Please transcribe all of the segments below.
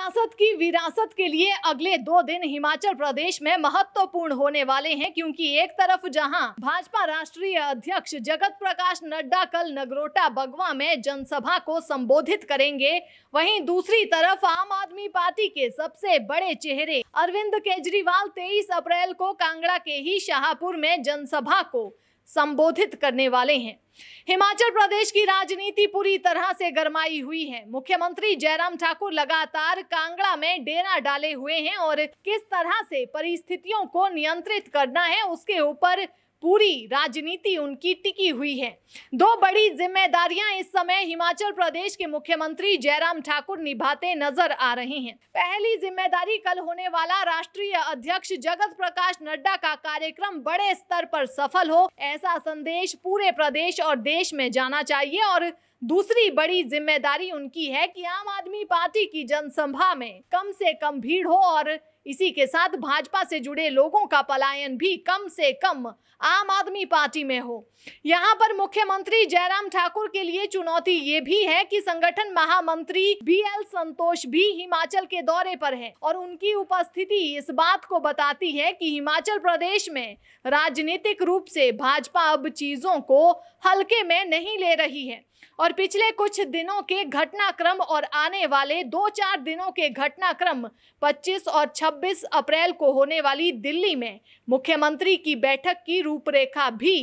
सियासत की विरासत के लिए अगले 2 दिन हिमाचल प्रदेश में महत्वपूर्ण होने वाले हैं, क्योंकि एक तरफ जहां भाजपा राष्ट्रीय अध्यक्ष जगत प्रकाश नड्डा कल नगरोटा बगवा में जनसभा को संबोधित करेंगे, वहीं दूसरी तरफ आम आदमी पार्टी के सबसे बड़े चेहरे अरविंद केजरीवाल 23 अप्रैल को कांगड़ा के ही शाहपुर में जनसभा को संबोधित करने वाले हैं। हिमाचल प्रदेश की राजनीति पूरी तरह से गरमाई हुई है। मुख्यमंत्री जयराम ठाकुर लगातार कांगड़ा में डेरा डाले हुए हैं और किस तरह से परिस्थितियों को नियंत्रित करना है उसके ऊपर पूरी राजनीति उनकी टिकी हुई है। 2 बड़ी जिम्मेदारियां इस समय हिमाचल प्रदेश के मुख्यमंत्री जयराम ठाकुर निभाते नजर आ रहे हैं। पहली जिम्मेदारी कल होने वाला राष्ट्रीय अध्यक्ष जगत प्रकाश नड्डा का कार्यक्रम बड़े स्तर पर सफल हो, ऐसा संदेश पूरे प्रदेश और देश में जाना चाहिए। और दूसरी बड़ी जिम्मेदारी उनकी है कि आम आदमी पार्टी की जनसभा में कम से कम भीड़ हो और इसी के साथ भाजपा से जुड़े लोगों का पलायन भी कम से कम आम आदमी पार्टी में हो। यहाँ पर मुख्यमंत्री जयराम ठाकुर के लिए चुनौती ये भी है कि संगठन महामंत्री BL संतोष भी हिमाचल के दौरे पर है और उनकी उपस्थिति इस बात को बताती है कि हिमाचल प्रदेश में राजनीतिक रूप से भाजपा अब चीजों को हल्के में नहीं ले रही है। और पिछले कुछ दिनों के घटनाक्रम और आने वाले 2-4 दिनों के घटनाक्रम 25 और 26 अप्रैल को होने वाली दिल्ली में मुख्यमंत्री की बैठक की रूपरेखा भी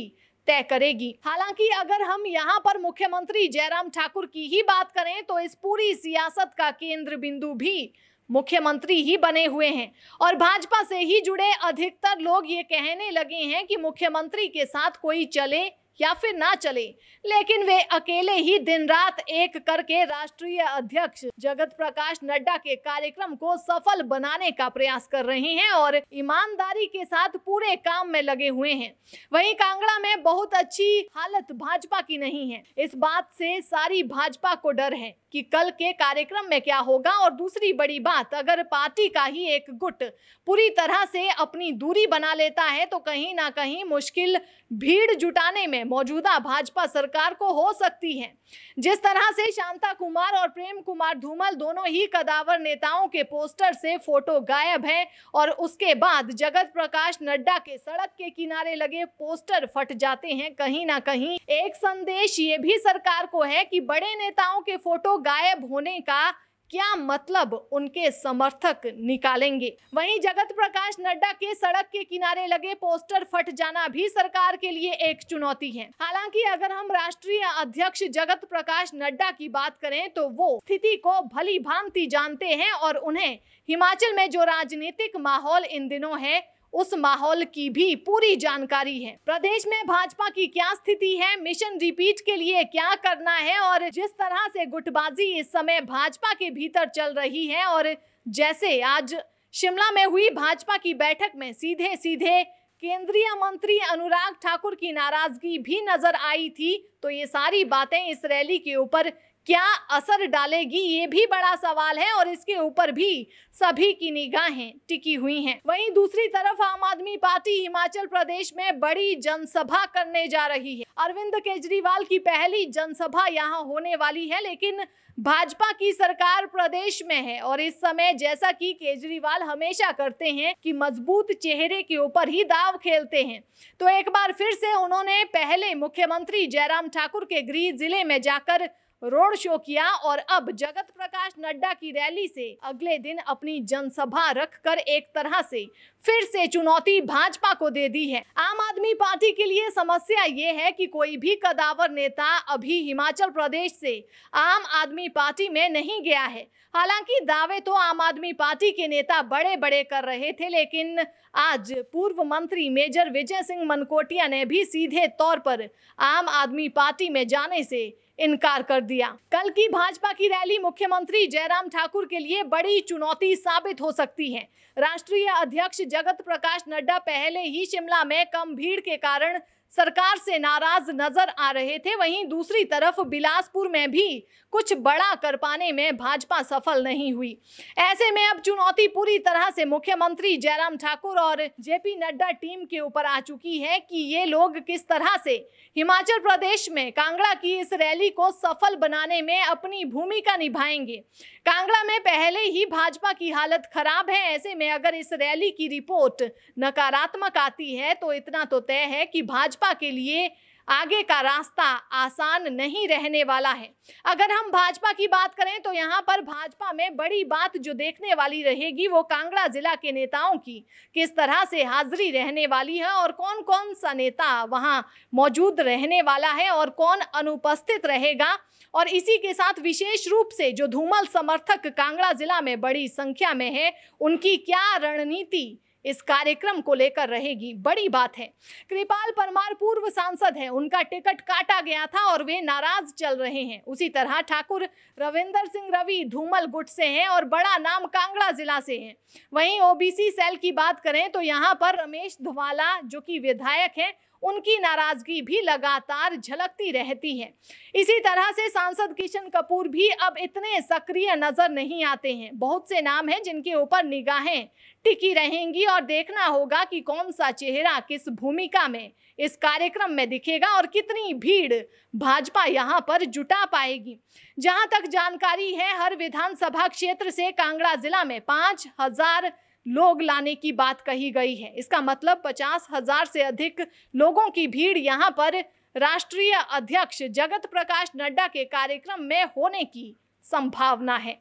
तय करेगी। हालांकि अगर हम यहां पर मुख्यमंत्री जयराम ठाकुर की ही बात करें तो इस पूरी सियासत का केंद्र बिंदु भी मुख्यमंत्री ही बने हुए हैं और भाजपा से ही जुड़े अधिकतर लोग ये कहने लगे हैं कि मुख्यमंत्री के साथ कोई चले या फिर ना चले, लेकिन वे अकेले ही दिन रात एक करके राष्ट्रीय अध्यक्ष जगत प्रकाश नड्डा के कार्यक्रम को सफल बनाने का प्रयास कर रहे हैं और ईमानदारी के साथ पूरे काम में लगे हुए हैं। वहीं कांगड़ा में बहुत अच्छी हालत भाजपा की नहीं है। इस बात से सारी भाजपा को डर है कि कल के कार्यक्रम में क्या होगा। और दूसरी बड़ी बात, अगर पार्टी का ही एक गुट पूरी तरह से अपनी दूरी बना लेता है तो कहीं ना कहीं मुश्किल भीड़ जुटाने में मौजूदा भाजपा सरकार को हो सकती है। जिस तरह से शांता कुमार और प्रेम कुमार धूमल दोनों ही कदावर नेताओं के पोस्टर से फोटो गायब है और उसके बाद जगत प्रकाश नड्डा के सड़क के किनारे लगे पोस्टर फट जाते हैं, कहीं ना कहीं एक संदेश ये भी सरकार को है कि बड़े नेताओं के फोटो गायब होने का क्या मतलब उनके समर्थक निकालेंगे। वहीं जगत प्रकाश नड्डा के सड़क के किनारे लगे पोस्टर फट जाना भी सरकार के लिए एक चुनौती है। हालांकि अगर हम राष्ट्रीय अध्यक्ष जगत प्रकाश नड्डा की बात करें तो वो स्थिति को भली भांति जानते हैं और उन्हें हिमाचल में जो राजनीतिक माहौल इन दिनों है उस माहौल की भी पूरी जानकारी है। प्रदेश में भाजपा की क्या स्थिति है, मिशन रिपीट के लिए क्या करना है और जिस तरह से गुटबाजी इस समय भाजपा के भीतर चल रही है और जैसे आज शिमला में हुई भाजपा की बैठक में सीधे सीधे केंद्रीय मंत्री अनुराग ठाकुर की नाराजगी भी नजर आई थी, तो ये सारी बातें इस रैली के ऊपर क्या असर डालेगी ये भी बड़ा सवाल है और इसके ऊपर भी सभी की निगाहें टिकी हुई हैं। वहीं दूसरी तरफ आम आदमी पार्टी हिमाचल प्रदेश में बड़ी जनसभा करने जा रही है। अरविंद केजरीवाल की पहली जनसभा यहां होने वाली है, लेकिन भाजपा की सरकार प्रदेश में है और इस समय जैसा कि केजरीवाल हमेशा करते हैं कि मजबूत चेहरे के ऊपर ही दांव खेलते हैं, तो एक बार फिर से उन्होंने पहले मुख्यमंत्री जयराम ठाकुर के गृह जिले में जाकर रोड शो किया और अब जगत प्रकाश नड्डा की रैली से अगले दिन अपनी जनसभा रखकर एक तरह से फिर से चुनौती भाजपा को दे दी है। आम आदमी पार्टी के लिए समस्या ये है कि कोई भी कदावर नेता अभी हिमाचल प्रदेश से आम आदमी पार्टी में नहीं गया है। हालांकि दावे तो आम आदमी पार्टी के नेता बड़े बड़े कर रहे थे, लेकिन आज पूर्व मंत्री मेजर विजय सिंह मनकोटिया ने भी सीधे तौर पर आम आदमी पार्टी में जाने से इनकार कर दिया। कल की भाजपा की रैली मुख्यमंत्री जयराम ठाकुर के लिए बड़ी चुनौती साबित हो सकती है। राष्ट्रीय अध्यक्ष जगत प्रकाश नड्डा पहले ही शिमला में कम भीड़ के कारण सरकार से नाराज नजर आ रहे थे, वहीं दूसरी तरफ बिलासपुर में भी कुछ बड़ा कर पाने में भाजपा सफल नहीं हुई। ऐसे में अब चुनौती पूरी तरह से मुख्यमंत्री जयराम ठाकुर और जेपी नड्डा टीम के ऊपर आ चुकी है कि ये लोग किस तरह से हिमाचल प्रदेश में कांगड़ा की इस रैली को सफल बनाने में अपनी भूमिका निभाएंगे। कांगड़ा में पहले ही भाजपा की हालत खराब है, ऐसे में अगर इस रैली की रिपोर्ट नकारात्मक आती है तो इतना तो तय है कि भाजपा के लिए आगे का रास्ता आसान नहीं रहने वाला है। अगर हम भाजपा की बात करें तो यहाँ पर भाजपा में बड़ी बात जो देखने वाली रहेगी वो कांगड़ा जिला के नेताओं की किस तरह से हाजिरी रहने वाली है और कौन कौन सा नेता वहाँ मौजूद रहने वाला है और कौन अनुपस्थित रहेगा। और इसी के साथ विशेष रूप से जो धूमल समर्थक कांगड़ा जिला में बड़ी संख्या में है, उनकी क्या रणनीति इस कार्यक्रम को लेकर रहेगी, बड़ी बात है। कृपाल परमार पूर्व सांसद हैं, उनका टिकट काटा गया था और वे नाराज चल रहे हैं। उसी तरह ठाकुर रविंदर सिंह रवि धूमल गुट से हैं और बड़ा नाम कांगड़ा जिला से हैं। वहीं ओबीसी सेल की बात करें तो यहाँ पर रमेश धवाला जो कि विधायक हैं, उनकी नाराजगी भी लगातार झलकती रहती है। इसी तरह से सांसद किशन कपूर भी अब इतने सक्रिय नजर नहीं आते हैं। बहुत से नाम हैं जिनके ऊपर निगाहें टिकी रहेंगी और देखना होगा कि कौन सा चेहरा किस भूमिका में इस कार्यक्रम में दिखेगा और कितनी भीड़ भाजपा यहां पर जुटा पाएगी। जहां तक जानकारी है, हर विधानसभा क्षेत्र से कांगड़ा जिला में 5,000 लोग लाने की बात कही गई है। इसका मतलब 50,000 से अधिक लोगों की भीड़ यहां पर राष्ट्रीय अध्यक्ष जगत प्रकाश नड्डा के कार्यक्रम में होने की संभावना है।